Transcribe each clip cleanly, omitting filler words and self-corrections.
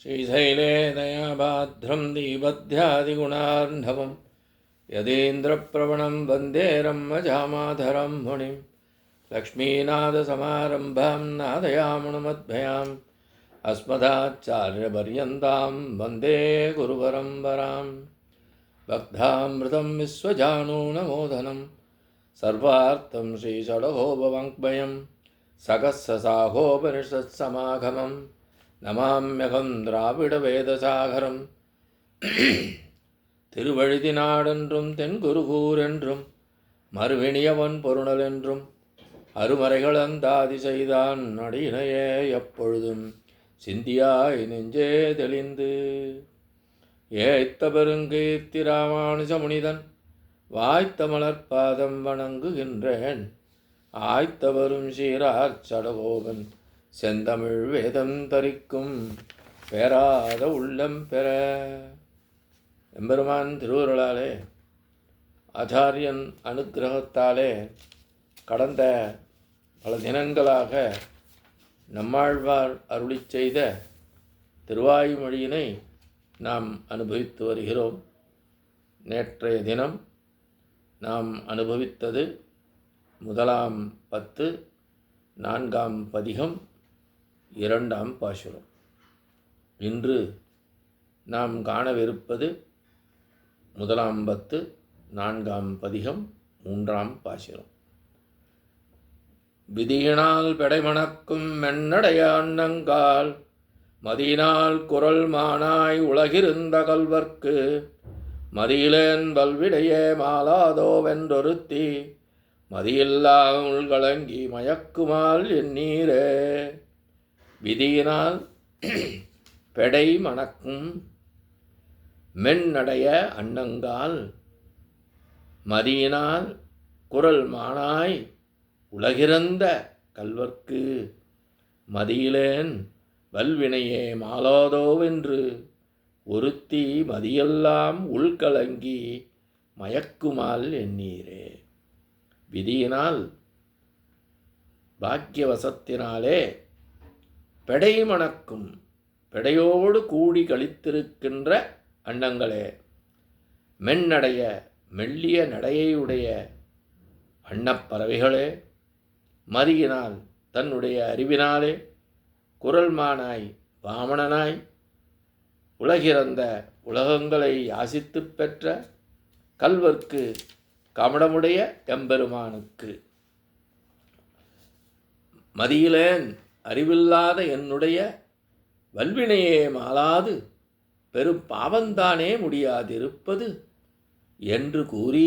श्रीशैले दयाभाद्रं दीपध्यादिगुणार्णवं यदेन्द्रप्रवणं वन्दे रम्मजामाधरं मुनिं लक्ष्मीनाथसमारम्भां नादयामुणमध्वयाम् अस्मदाचार्यपर्यन्तां वन्दे गुरुपरम्परां भक्तामृतं विश्वजानूनमोदनं सर्वार्थं श्रीषडगोपवाङ्मयं सकस्ससाहोपनिषत्समागमं नमाम्यहं द्राविडवेदसागरं திருவழுதினாடென்றும் தென்குருகூரென்றும் மறுவினியவன் பொருணலென்றும் அருமறைகள் அந்தாதி செய்தான் அடியினையே எப்பொழுதும் சிந்தியாய் நெஞ்சே தெளிந்து ஏய்த்த பெருங்கீர்த்தி ராமானுஜ முனிதன் வாய்த்த மலர்பாதம் வணங்குகின்றேன் ஆய்த்த வரும் சீரார் சடகோபன் செந்தமிழ் வேதம் தரிக்கும் பெறாத உள்ளம் பெற. எம்பெருமான் திருவருளாலே ஆச்சாரியன் அனுக்கிரகத்தாலே கடந்த பல தினங்களாக நம்மாழ்வார் அருளி செய்த திருவாய்மொழியினை நாம் அனுபவித்து வருகிறோம். நேற்றைய தினம் நாம் அனுபவித்தது முதலாம் 10, 4ஆம் பதிகம், 2ஆம் பாசுரம். இன்று நாம் காணவிருப்பது முதலாம் 10, 4ஆம் பதிகம், 3ஆம் பாசுரம். விதியினால் பெடைமணக்கும் மென்னடைய அன்னங்கால் மதியினால் குரல் மானாய் உலகிருந்த கல்வர்க்கு மதியிலேன் வல்விடையே மாலாதோ வென்றொருத்தி மதியில்லா உள்கலங்கி மயக்குமால் எண்ணீரே. விதியினால் பெடை மணக்கும் மென்னடைய அன்னங்கால் மதியினால் குரல் மானாய் உலகிறந்த கல்வர்க்கு மதியிலேன் வல்வினையே மாலாதோவென்று ஒருத்தி மதியெல்லாம் உள்கலங்கி மயக்குமால் எண்ணீரே. விதியினால் பாக்கியவசத்தினாலே பெடை மணக்கும், பெடையோடு கூடி கழித்திருக்கின்ற அன்னங்களே, மென்னடைய மெல்லிய நடையுடைய அன்னப்பறவைகளே, மதியினால் தன்னுடைய அறிவினாலே குரல்மானாய் வாமணனாய் உலகிறந்த உலகங்களை யாசித்து பெற்ற கல்வர்க்கு கமடமுடைய எம்பெருமானுக்கு மதியிலேன் அறிவில்லாத என்னுடைய வல்வினையே மாளாது பெரும் பாவந்தானே முடியாதிருப்பது என்று கூறி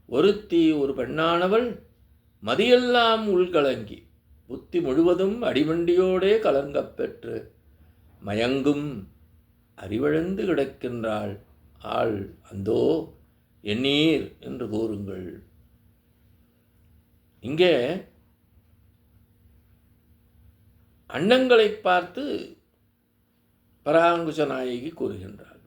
ஒருத்தி, ஒரு பெண்ணானவள் மதியெல்லாம் உள்கலங்கி புத்தி முழுவதும் அடிமண்டியோடே கலங்கப் பெற்று மயங்கும் அறிவழந்து கிடக்கின்றாள். ஆள் அந்தோ எண்ணீர் என்று கூறுங்கள். இங்கே அன்னங்களை பார்த்து பராங்குச நாயகி கூறுகின்றாள்.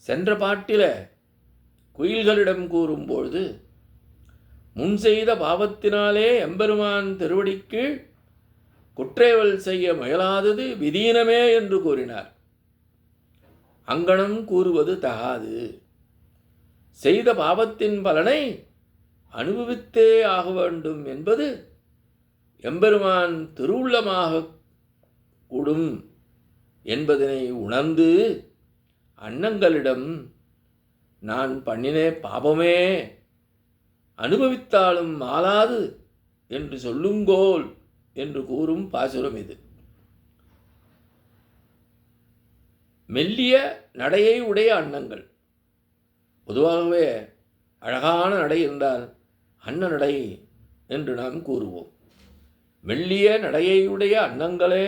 சென்ற பாட்டில குயில்களிடம் கூறும்பொழுது முன் செய்த பாவத்தினாலே எம்பெருமான் திருவடிக்கு குற்றேவல் செய்ய முயலாதது விதீனமே என்று கூறினார். அங்கனம் கூறுவது தகாது. செய்த பாவத்தின் பலனை அனுபவித்தே ஆக வேண்டும் என்பது எம்பெருமான் திருவுள்ளமாக கூடும் என்பதனை உணர்ந்து அன்னங்களிடம் நான் பண்ணினே பாபமே அனுபவித்தாலும் மாளாது என்று சொல்லுங்கோல் என்று கூறும் பாசுரம் இது. மெல்லிய நடையை உடைய அன்னங்கள், பொதுவாகவே அழகான நடை என்றால் அன்ன நடை என்று நாம் கூறுவோம். மெல்லிய நடையுடைய அன்னங்களே,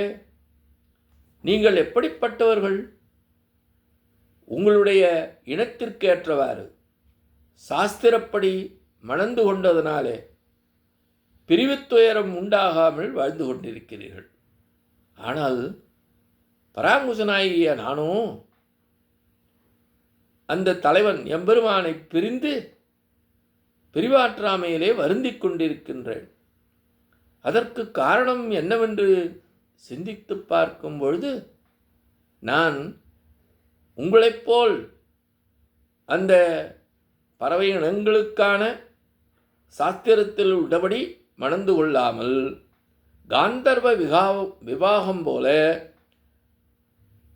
நீங்கள் எப்படிப்பட்டவர்கள்? உங்களுடைய இனத்திற்கேற்றவாறு சாஸ்திரப்படி மணந்து கொண்டதனாலே பிரிவுத்துயரம் உண்டாகாமல் வாழ்ந்து கொண்டிருக்கிறீர்கள். ஆனால் பராங்குசனாகிய நானோ அந்த தலைவன் எம்பெருமானை பிரிந்து பிரிவாற்றாமையிலே வருந்திக் கொண்டிருக்கின்றேன். அதற்கு காரணம் என்னவென்று சிந்தித்து பார்க்கும் பொழுது நான் உங்களைப் போல் அந்த பறவை இனங்களுக்கான சாஸ்திரத்தில் உள்ளபடி மணந்து கொள்ளாமல் காந்தர்வ விவாகம் போல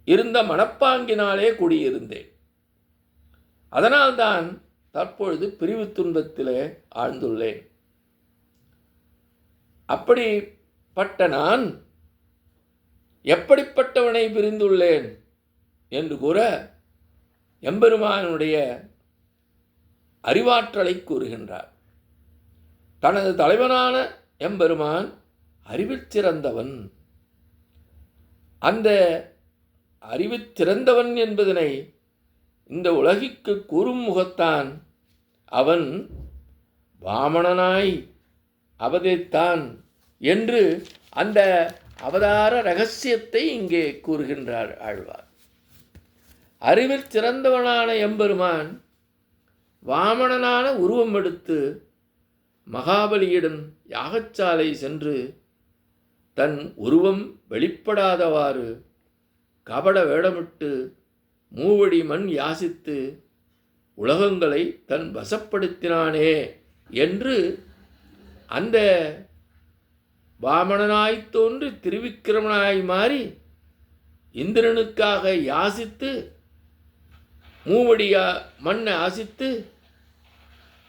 இருந்த மனப்பாங்கினாலே குடியிருந்தேன். அதனால்தான் தற்பொழுது பிரிவு துன்பத்திலே ஆழ்ந்துள்ளேன். அப்படிப்பட்ட நான் எப்படிப்பட்டவனை பிரிந்துள்ளேன் என்று கூற எம்பெருமானுடைய அறிவாற்றலை கூறுகின்றார். தனது தலைவனான எம்பெருமான் அறிவில் சிறந்தவன். அந்த அறிவில் சிறந்தவன் என்பதனை இந்த உலகிற்கு கூறும் முகத்தான் அவன் வாமனனாய் அவதரித்தான் என்று அந்த அவதார ரகசியத்தை இங்கே கூறுகின்றார் ஆழ்வார். அறிவில் சிறந்தவனான எம்பெருமான் வாமனனான உருவம் எடுத்து மகாபலியிடம் யாகச்சாலை சென்று தன் உருவம் வெளிப்படாதவாறு கபட வேடமிட்டு மூவடி மண் யாசித்து உலகங்களை தன் வசப்படுத்தினானே என்று அந்த வாமனனாய் தோன்றி திருவிக்கிரமனாய் மாறி இந்திரனுக்காக யாசித்து மூவடியா மண் யாசித்து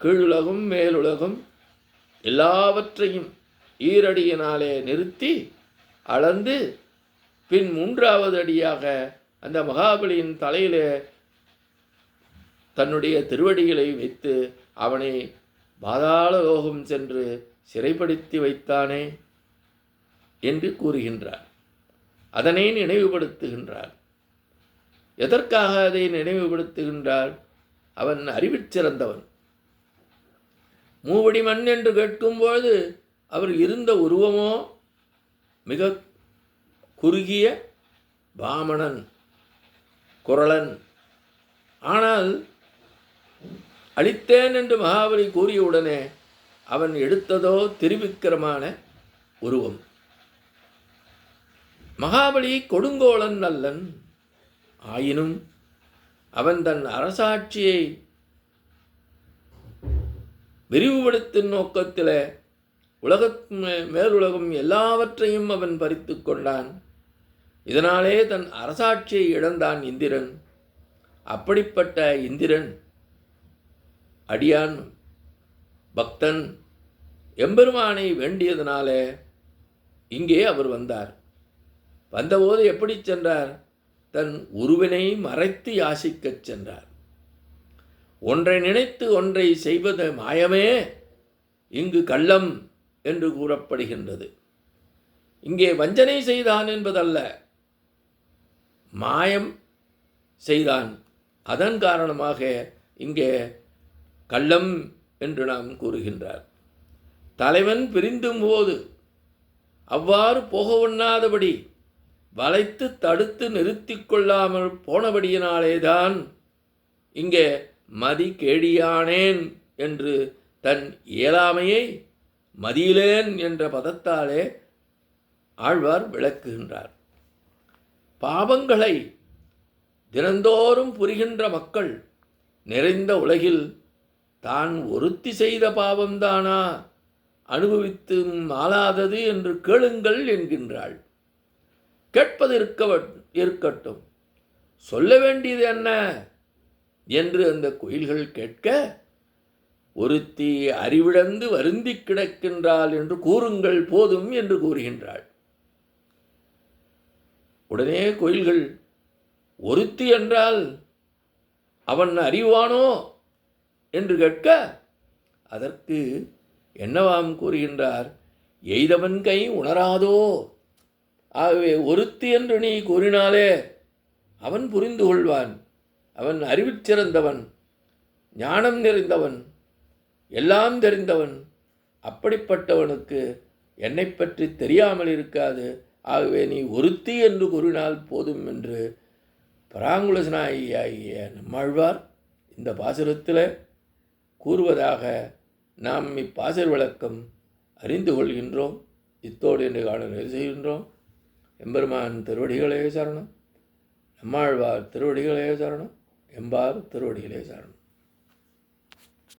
கீழுலகம் மேலுலகம் எல்லாவற்றையும் ஈரடியினாலே நிறுத்தி அளந்து பின் மூன்றாவது அடியாக அந்த மகாபலியின் தலையிலே தன்னுடைய திருவடிகளை வைத்து அவனை பாதாள லோகம் சென்று சிறைப்படுத்தி வைத்தானே என்று கூறுகின்றார். அதனை நினைவுபடுத்துகின்றார். எதற்காக அதை நினைவுபடுத்துகின்றார்? அவன் அறிவிற் சிறந்தவன். மூவடி மண் என்று கேட்கும்போது அவர் இருந்த உருவமோ மிக குறுகிய வாமனன், குரலன். ஆனால் அளித்தேன் என்று மகாபலி கூறியவுடனே அவன் எடுத்ததோ திருவிக்கிரமான உருவம். மகாபலி கொடுங்கோலன் அல்லன். ஆயினும் அவன் தன் அரசாட்சியை விரிவுபடுத்தும் நோக்கத்தில் மேலுலகம் எல்லாவற்றையும் அவன் பறித்து கொண்டான். இதனாலே தன் அரசாட்சியை இழந்தான் இந்திரன். அப்படிப்பட்ட இந்திரன் அடியான் பக்தன் எம்பெருமானை வேண்டியதனாலே இங்கே அவர் வந்தார். வந்தபோது எப்படி சென்றார்? தன் உருவினை மறைத்து யாசிக்கச் சென்றார். ஒன்றை நினைத்து ஒன்றை செய்வது மாயமே இங்கு கள்ளம் என்று கூறப்படுகின்றது. இங்கே வஞ்சனை செய்தான் என்பதல்ல, மாயம் செய்தான். அதன் காரணமாக இங்கே கள்ளம் என்று நாம் கூறுகின்றார். தலைவன் பிரிந்தும் போது அவ்வாறு போக ஒண்ணாதபடி வளைத்து தடுத்து நிறுத்தி கொள்ளாமல் போனபடியினாலேதான் இங்கே மதி கேடியானேன் என்று தன் இயலாமையை மதியிலேன் என்ற பதத்தாலே ஆழ்வார் விளக்குகின்றார். பாவங்களை தினந்தோறும் புரிகின்ற மக்கள் நிறைந்த உலகில் தான் ஒருத்தி செய்த பாவம்தானா அனுபவித்து ஆளாதது என்று கேளுங்கள் என்கின்றாள். கேட்பது இருக்கட்டும், சொல்ல வேண்டியது என்ன என்று அந்த குயில்கள் கேட்க, ஒருத்தி அறிவிழந்து வருந்தி கிடக்கின்றாள் என்று கூறுங்கள் போதும் என்று கூறுகின்றாள். உடனே குயில்கள், ஒருத்தி என்றால் அவன் அறிவானோ என்று கேட்க, அதற்கு என்னவாம் கூறுகின்றார்? எய்தவன் கை உணராதோ. ஆகவே ஒருத்தி என்று நீ கூறினாலே அவன் புரிந்து கொள்வான். அவன் அறிவிற் சிறந்தவன், ஞானம் நிறைந்தவன், எல்லாம் தெரிந்தவன். அப்படிப்பட்டவனுக்கு என்னை பற்றி தெரியாமல் இருக்காது. ஆகவே நீ ஒருத்தி என்று கூறினால் போதும் என்று பராங்குலசனாகிய நம்மாழ்வார் இந்த பாசுரத்தில் கூறுவதாக நாம் இப்பாசுர விளக்கம் அறிந்து கொள்கின்றோம். இத்தோடு என்று காண நிறைவு செய்கின்றோம். எம்பெருமான் திருவடிகளே சரணம். நம்மாழ்வார் திருவடிகளே சரணம். எம்பார் திருவடிகளே சரணம்.